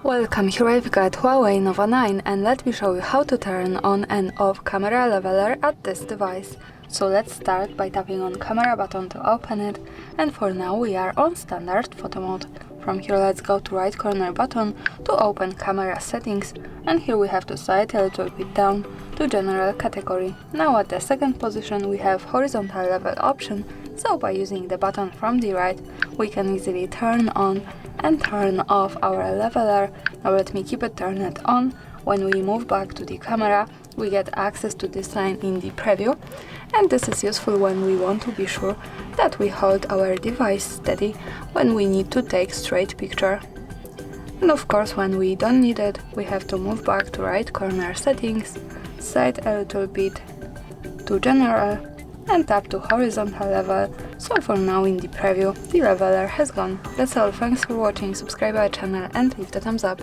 Welcome, here I've got HUAWEI Nova 9 and let me show you how to turn on and off camera leveler at this device. So let's start by tapping on camera button to open it, and for now we are on standard photo mode. From here let's go to right corner button to open camera settings, and here we have to slide a little bit down to general category. Now at the second position we have horizontal level option, so by using the button from the right we can easily turn on and turn off our leveler. Now let me keep it turned on. When we move back to the camera, we get access to this line in the preview, and this is useful when we want to be sure that we hold our device steady when we need to take straight picture. And of course, when we don't need it, we have to move back to right corner settings, slide a little bit to general, and tap to horizontal level. So for now in the preview, the leveler has gone. That's all, thanks for watching, subscribe our channel and leave the thumbs up.